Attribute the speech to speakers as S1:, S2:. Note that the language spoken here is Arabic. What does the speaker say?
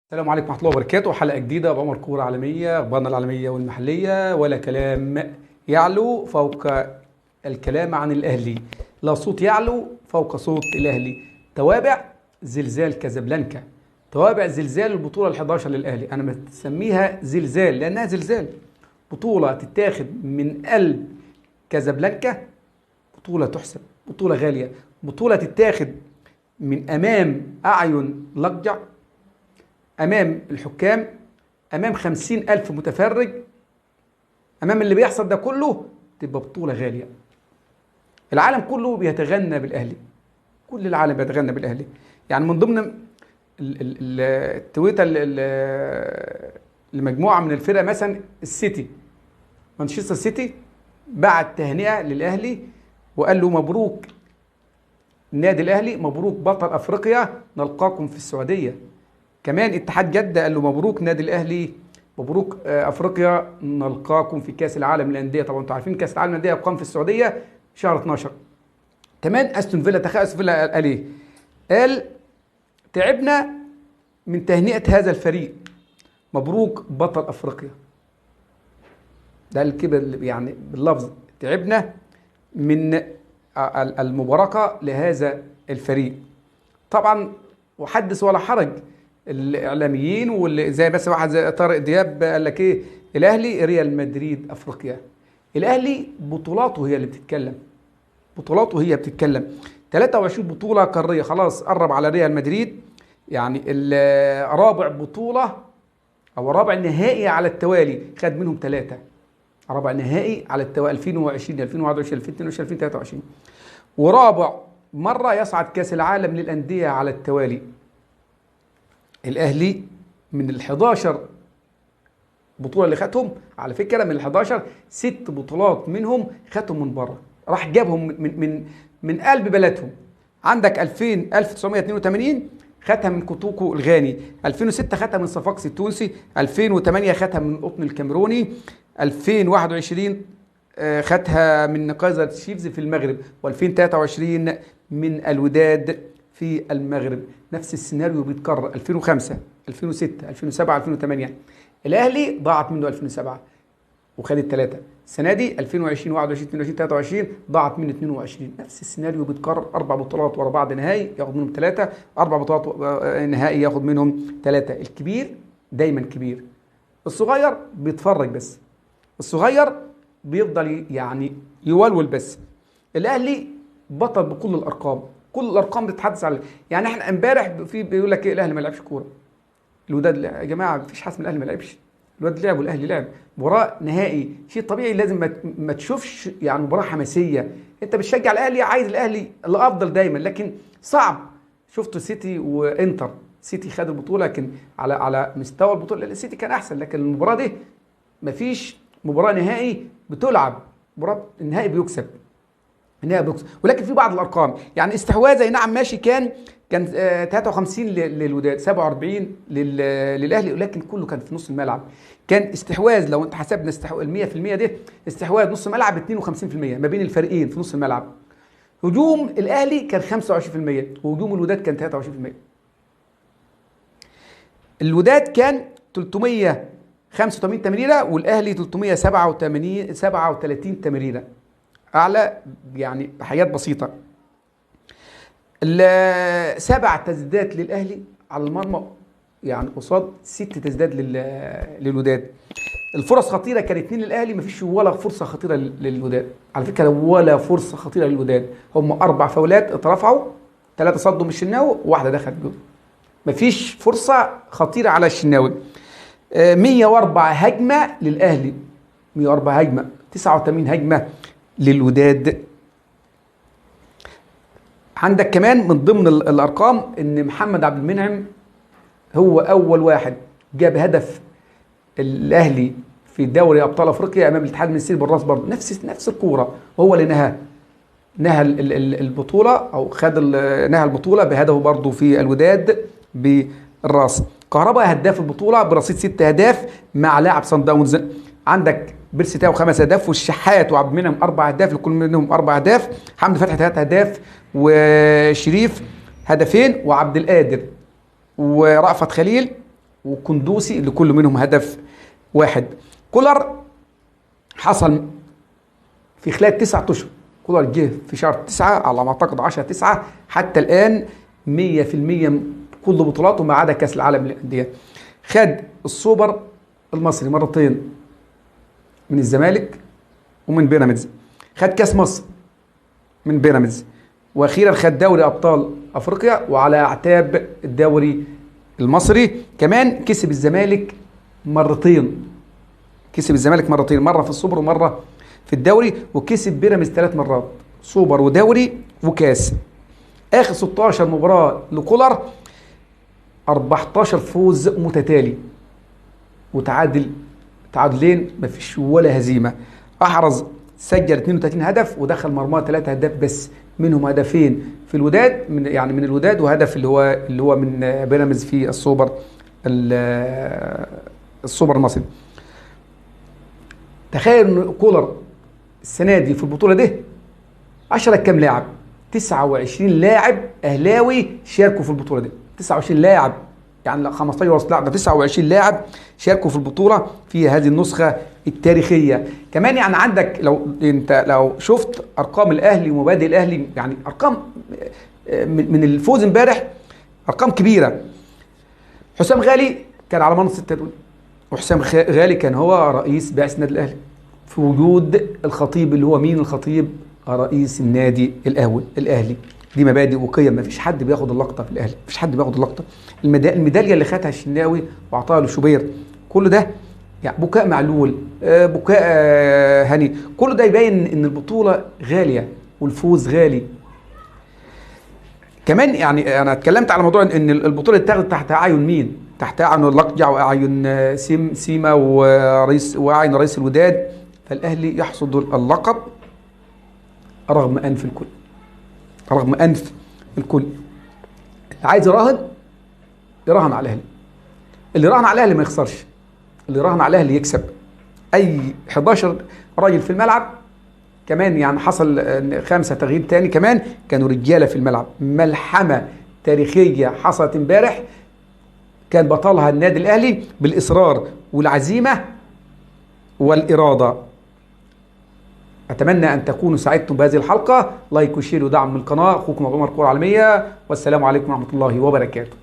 S1: السلام عليكم ورحمة الله وبركاته. حلقة جديدة بعمر كورة عالمية، أخبارنا العالمية والمحلية. ولا كلام يعلو فوق الكلام عن الأهلي، لا صوت يعلو فوق صوت الأهلي. توابع زلزال كازابلانكا، توابع زلزال البطولة ال11 للأهلي. أنا بسميها زلزال لأنها زلزال، بطولة تتاخد من قلب كازابلانكا، بطولة تحسب، بطولة غالية، بطولة تتاخد من أمام أعين لقجع، أمام الحكام، أمام 50,000 متفرج، أمام اللي بيحصل ده كله، تبقى بطولة غالية. العالم كله بيتغنى بالأهلي، كل العالم بيتغنى بالأهلي. يعني من ضمن التويتة لمجموعة من الفرق، مثلا السيتي، مانشستر سيتي بعت تهنئة للأهلي وقال له مبروك النادي الأهلي، مبروك بطل أفريقيا، نلقاكم في السعودية. كمان اتحاد جدة قال له مبروك نادي الأهلي، مبروك أفريقيا، نلقاكم في كأس العالم للأندية. طبعا انتوا عارفين كأس العالم للأندية يقام في السعودية شهر 12. كمان أستون فيلا، تخيل أستون فيلا قال إيه؟ قال تعبنا من تهنئة هذا الفريق، مبروك بطل أفريقيا. ده الكبر يعني باللفظ، تعبنا من المباركة لهذا الفريق. طبعا وحدث ولا حرج، الاعلاميين واللي زي بس واحد زي طارق دياب قال لك ايه؟ الاهلي ريال مدريد افريقيا. الاهلي بطولاته هي اللي بتتكلم، بطولاته هي بتتكلم. 23 بطوله قاريه، خلاص قرب على ريال مدريد. يعني رابع بطوله او رابع نهائي على التوالي، خد منهم 3 رابع نهائي على التوالي، 2020 2021 2022 2023. ورابع مره يصعد كاس العالم للانديه على التوالي. الاهلي من ال11 بطوله اللي خدهم، على فكره من ال11 6 بطولات منهم خدهم من بره، راح جابهم من قلب بلدهم. عندك 1982 خدها من كوتوكو الغاني، 2006 خدها من صفاقسي التونسي، 2008 خدها من القطن الكاميروني، 2021 خدها من كايزر تشيفز في المغرب، و2023 من الوداد في المغرب. نفس السيناريو بيتكرر، 2005 2006 2007 2008. الاهلي ضاعت منه 2007 وخد ال3. السنه دي 2020 21 22 23 ضاعت منه 22. نفس السيناريو بيتكرر، 4 بطولات ورا بعض نهائي ياخد منهم 3، 4 بطولات نهائي ياخد منهم 3. الكبير دايما كبير، الصغير بيتفرج بس، الصغير بيفضل يعني يولول بس. الاهلي بطل بكل الارقام، كل الارقام بتتحدث على، يعني احنا امبارح في بيقول لك ايه؟ الاهلي ما لعبش كوره، الوداد يا جماعه مفيش حاسم، الاهلي ما لعبش، الوداد لعب والاهلي لعب مباراه نهائي. شيء طبيعي، لازم ما تشوفش يعني مباراه حماسيه. انت بتشجع الاهلي، عايز الاهلي الافضل دايما، لكن صعب. شفتوا سيتي وانتر، سيتي خد البطوله، لكن على مستوى البطوله السيتي كان احسن، لكن المباراه دي مفيش مباراه نهائي بتلعب، مباراه النهائي بيكسب، النهائي بيكسب. ولكن في بعض الارقام، يعني استحواذ اي نعم ماشي، كان 53 للوداد، 47 للاهلي، ولكن كله كان في نص الملعب. كان استحواذ، لو انت حسبنا ال 100% ده استحواذ نص ملعب 52% ما بين الفريقين في نص الملعب. هجوم الاهلي كان 25% وهجوم الوداد كان 23%. الوداد كان 385 تمريره والاهلي 337 تمريره، اعلى يعني بحاجات بسيطه. 7 تسديدات للاهلي على المرمى، يعني قصاد 6 تسديدات للوداد. الفرص خطيره كان 2 للاهلي، مفيش ولا فرصه خطيره للوداد على فكره، ولا فرصه خطيره للوداد. هم 4 فاولات اترفعوا، 3 صدوا من الشناوي وواحده دخلت جول، مفيش فرصه خطيره على الشناوي. 104 هجمه للاهلي، 104 هجمه، 89 هجمه للوداد. عندك كمان من ضمن الارقام ان محمد عبد المنعم هو اول واحد جاب هدف الاهلي في دوري ابطال افريقيا امام الاتحاد المنستيري بالراس، برضه نفس الكوره، وهو اللي نهى البطوله، او نهى البطوله بهدفه برضه في الوداد بالراس. كهربا هداف البطوله برصيد 6 اهداف مع لاعب صن داونز. عندك بيرسي تاو 5 اهداف، والشحات وعبد المنعم 4 اهداف، لكل منهم 4 اهداف. حمدي فتحي 3 اهداف، وشريف هدفين، وعبد القادر ورأفت خليل وكندوسي اللي كل منهم هدف واحد. كولر حصل في خلال 9 اشهر، كولر جه في شهر 9 على ما اعتقد 10/9 حتى الان 100% كل بطولاته ما عدا كاس العالم للانديه. خد السوبر المصري مرتين من الزمالك ومن بيراميدز، خد كاس مصر من بيراميدز، واخيرا خد دوري ابطال افريقيا وعلى اعتاب الدوري المصري. كمان كسب الزمالك مرتين، كسب الزمالك مرتين، مره في السوبر ومره في الدوري، وكسب بيراميدز 3 مرات، سوبر ودوري وكاس. اخر 16 مباراه لكولر 14 فوز متتالي وتعادل تعادلين، مفيش ولا هزيمه. احرز سجل 32 هدف ودخل مرماه 3 اهداف بس، منهم هدفين في الوداد من الوداد، وهدف اللي هو من بيراميدز في السوبر المصري. تخيل ان كولر السنه دي في البطوله دي 10 كام لاعب؟ 29 لاعب اهلاوي شاركوا في البطوله دي، 29 لاعب، يعني 15 ورا لاعب، 29 لاعب شاركوا في البطوله في هذه النسخه التاريخيه. كمان يعني عندك لو شفت ارقام الاهلي ومبادئ الاهلي، يعني ارقام من الفوز امبارح ارقام كبيره. حسام غالي كان على منصه التتويج، وحسام غالي كان هو رئيس بعثه النادي الاهلي في وجود الخطيب، اللي هو مين الخطيب؟ رئيس النادي الاهلي. دي مبادئ وقيم، ما فيش حد بياخد اللقطه في الاهلي، ما فيش حد بياخد اللقطه. الميداليه اللي خدها الشناوي واعطاها لشوبير، كل ده يعني بكاء معلول، بكاء هني، كل ده يبين ان البطوله غاليه والفوز غالي. كمان يعني انا اتكلمت على موضوع ان البطوله اتاخدت تحت اعين مين؟ تحت اعين اللقجع واعين سيما واعين رئيس الوداد، فالاهلي يحصد اللقب رغم انف الكل، رغم انف الكل. اللي عايز يراهن يراهن على الاهلي، اللي راهن على الاهلي ما يخسرش، اللي راهن على الاهلي يكسب. اي 11 راجل في الملعب، كمان يعني حصل 5 تغيير تاني كمان كانوا رجاله في الملعب. ملحمه تاريخيه حصلت امبارح كان بطلها النادي الاهلي بالاصرار والعزيمه والاراده. اتمنى ان تكونوا سعدتم بهذه الحلقه. لايك وشير ودعم من القناه. اخوكم ابو عمر كوره عالميه، والسلام عليكم ورحمه الله وبركاته.